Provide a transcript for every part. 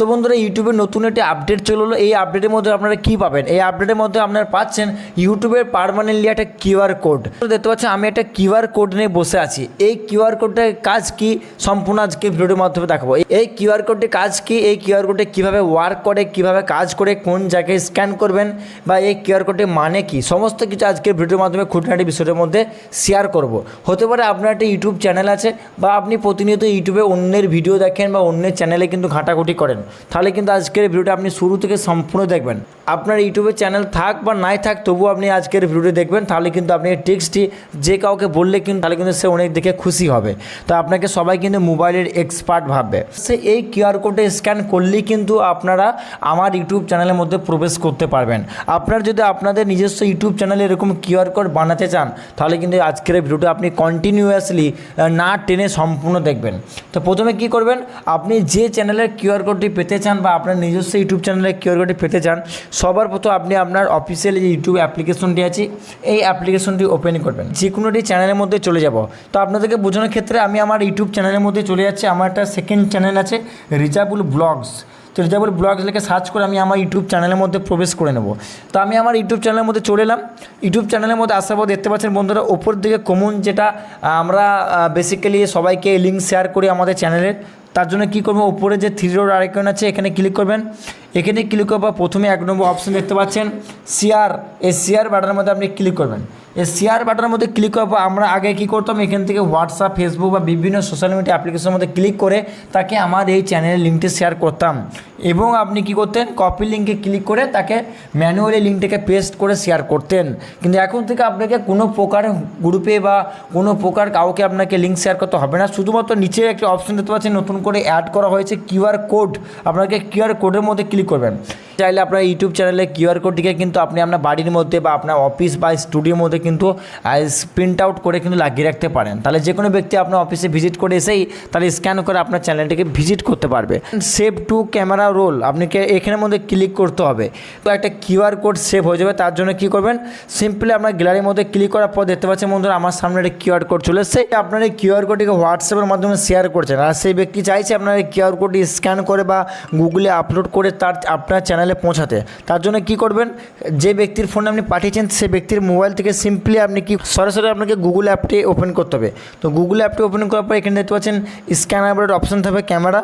তো বন্ধুরা ইউটিউবে নতুন একটি আপডেট চলে এলো। এই আপডেটের মধ্যে আপনারা কি পাবেন? এই আপডেটের মধ্যে আপনারা পাচ্ছেন ইউটিউবের পার্মানেন্টলি একটা কিউআর কোড। দেখতে পাচ্ছেন আমি একটা কিউআর কোড নিয়ে বসে আছি। এই কিউআর কোডটার কাজ কি সম্পূর্ণ আজকে ভিডিওর মাধ্যমে দেখাবো। এই কিউআর কোডটির কাজ কি, এই কিউআর কোডটি কীভাবে ওয়ার্ক করে, কীভাবে কাজ করে, কোন জায়গায় স্ক্যান করবেন বা এই কিউআর কোডটির মানে কি, সমস্ত কিছু আজকে ভিডিওর মাধ্যমে খুঁটিনাটি বিষয়ের মধ্যে শেয়ার করব। হতে পারে আপনার একটা ইউটিউব চ্যানেল আছে বা আপনি প্রতিনিয়ত ইউটিউবে অন্যের ভিডিও দেখেন বা অন্যের চ্যানেলে কিন্তু ঘাটাঘুটি করেন, তাহলে কিন্তু আজকের ভিডিওটা আপনি শুরু থেকে সম্পূর্ণ দেখবেন। আপনার ইউটিউবের চ্যানেল থাক বা নাই থাক তবুও আপনি আজকের ভিডিওটি দেখবেন, তাহলে কিন্তু আপনি এই টিপসটি যে কাউকে বললে কিন্তু তাহলে কিন্তু সে অনেক দেখে খুশি হবে। তো আপনাকে সবাই কিন্তু মোবাইলের এক্সপার্ট ভাববে। সে এই কিউআর কোডে স্ক্যান করলেই কিন্তু আপনারা আমার ইউটিউব চ্যানেলের মধ্যে প্রবেশ করতে পারবেন। আপনার যদি আপনাদের নিজস্ব ইউটিউব চ্যানেলে এরকম কিউআর কোড বানাতে চান, তাহলে কিন্তু আজকের ভিডিওটা আপনি কন্টিনিউয়াসলি না টেনে সম্পূর্ণ দেখবেন। তো প্রথমে কি করবেন, আপনি যে চ্যানেলের কিউআর কোডটি পেতে চান বা আপনার নিজস্ব ইউটিউব চ্যানেলের কিউআর কোডটি পেতে চান, সবার প্রথম আপনি আপনার অফিসিয়াল যে ইউটিউব অ্যাপ্লিকেশনটি আছে এই অ্যাপ্লিকেশনটি ওপেন করবেন। যে কোনো একটি চ্যানেলের মধ্যে চলে যাব। তো আপনাদেরকে বোঝানোর ক্ষেত্রে আমি আমার ইউটিউব চ্যানেলের মধ্যে চলে যাচ্ছি। আমার একটা সেকেন্ড চ্যানেল আছে রিজাবুল ব্লগস। তো রিজাবুল ব্লগস লিখে সার্চ করে আমি আমার ইউটিউব চ্যানেলের মধ্যে প্রবেশ করে নেব। তো আমি আমার ইউটিউব চ্যানেলের মধ্যে চলে এলাম। ইউটিউব চ্যানেলের মধ্যে আসার পর দেখতে পাচ্ছেন বন্ধুরা ওপর দিকে কমন যেটা আমরা বেসিক্যালি সবাইকে লিঙ্ক শেয়ার করি আমাদের চ্যানেলের, তার জন্য কী করবো, উপরে যে থ্রি ডট আইকন আছে এখানে ক্লিক করবেন। এখানে ক্লিক করার পর প্রথমে 1 নম্বর অপশন দেখতে পাচ্ছেন শেয়ার। এই শেয়ার বাটনের মধ্যে আপনি ক্লিক করবেন। এই শেয়ার বাটনের মধ্যে ক্লিক করার পর আমরা আগে কী করতাম, এখান থেকে হোয়াটসঅ্যাপ, ফেসবুক বা বিভিন্ন সোশ্যাল মিডিয়া অ্যাপ্লিকেশনের মধ্যে ক্লিক করে তাকে আমার এই চ্যানেলের লিঙ্কটি শেয়ার করতাম। এবং আপনি কী করতেন, কপি লিঙ্কে ক্লিক করে তাকে ম্যানুয়ালি লিঙ্কটাকে পেস্ট করে শেয়ার করতেন। কিন্তু এখন থেকে আপনাকে কোনো প্রকার গ্রুপে বা কোনো প্রকার কাউকে আপনাকে লিঙ্ক শেয়ার করতে হবে না। শুধুমাত্র নিচে একটা অপশন দেখতে পাচ্ছেন নতুন করে অ্যাড করা হয়েছে কিউআর কোড। আপনাকে কিউআর কোডের মধ্যে ক্লিক করবেন। চাইলে আপনার ইউটিউব চ্যানেলে কিউআর কোডটিকে কিন্তু আপনি আপনার বাড়ির মধ্যে বা আপনার অফিস বা স্টুডিওর মধ্যে কিন্তু প্রিন্ট আউট করে কিন্তু লাগিয়ে রাখতে পারেন। তাহলে যে কোনো ব্যক্তি আপনার অফিসে ভিজিট করে এসেই তাহলে স্ক্যান করে আপনার চ্যানেলটিকে ভিজিট করতে পারবে। সেভ টু ক্যামেরা রোল আপনাকে এখানের মধ্যে ক্লিক করতে হবে। তো একটা কিউআর কোড সেভ হয়ে যাবে। তার জন্য কী করবেন, সিম্পলি আপনার গ্যালারির মধ্যে ক্লিক করার পর দেখতে পাচ্ছেন বন্ধুরা আমার সামনে একটা কিউআর কোড চলে এসেছে। আপনার এই কিউআর কোডটিকে হোয়াটসঅ্যাপের মাধ্যমে শেয়ার করছেন, আর সেই ব্যক্তি চাইছে আপনার এই কিউআর কোডটি স্ক্যান করে বা গুগলে আপলোড করে তার আপনার চ্যানেলে পৌঁছাতে। তার জন্য কি করবেন, যে ব্যক্তির ফোনে আপনি পাঠিয়েছেন সেই ব্যক্তির মোবাইল থেকে সিম্পলি আপনি কি সরাসরি আপনাকে গুগল অ্যাপটি ওপেন করতে হবে। তো গুগল অ্যাপটি ওপেন করার পর এখানে দেখতে পাচ্ছেন স্ক্যানার অপশন থাকবে, ক্যামেরা,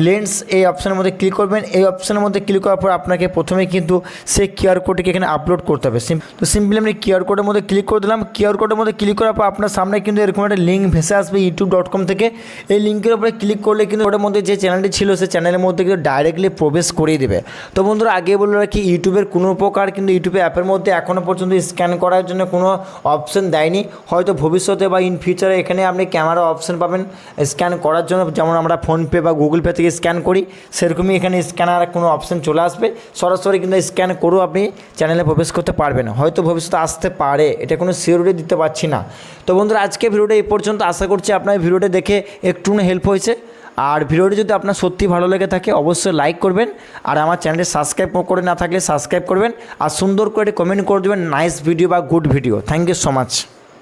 লেন্স, এই অপশনের মধ্যে ক্লিক করবেন। এই অপশনের মধ্যে ক্লিক করার পর আপনাকে প্রথমে কিন্তু সেই কিউআর কোডটিকে এখানে আপলোড করতে হবে। তো সিম্পলি আপনি কিউআর কোডের মধ্যে ক্লিক করে দিলাম। কিউআর কোডের মধ্যে ক্লিক করার পর আপনার সামনে কিন্তু এরকম একটা লিঙ্ক ভেসে আসবে youtube.com থেকে। এই লিঙ্কের উপরে ক্লিক করলে কিন্তু ওটার মধ্যে যে চ্যানেলটি ছিল সেই চ্যানেলের মধ্যে কিন্তু ডাইরেক্টলি প্রবেশ করিয়ে দেবে। তো বন্ধুরা আগে বলে রাখি, ইউটিউবের কোনো প্রকার কিন্তু ইউটিউবে অ্যাপের মধ্যে এখনও পর্যন্ত স্ক্যান করার জন্য কোনো অপশন দেয়নি। হয়তো ভবিষ্যতে বা ইন ফিউচারে এখানে আপনি ক্যামেরা অপশন পাবেন স্ক্যান করার জন্য, যেমন আমরা ফোনপে বা গুগল পে থেকে স্ক্যান করি সেরকমই এখানে স্ক্যানার কোনো অপশন চলে আসবে। সরাসরি কিন্তু স্ক্যান করেও আপনি চ্যানেলে প্রবেশ করতে পারবেন। হয়তো ভবিষ্যতে আসতে পারে, এটা কোনো সিওরিটি দিতে পারছি না। তো বন্ধুরা আজকে ভিডিওটা এই পর্যন্ত। আশা করছি আপনার ভিডিওটা দেখে একটু হেল্প হয়েছে। আর ভিডিওটি যদি আপনার সত্যি ভালো লেগে থাকে অবশ্যই লাইক করবেন, আর আমার চ্যানেলটি সাবস্ক্রাইব করে না থাকলে সাবস্ক্রাইব করবেন, আর সুন্দর করে কমেন্ট করে দেবেন নাইস ভিডিও বা good video. Thank you so much.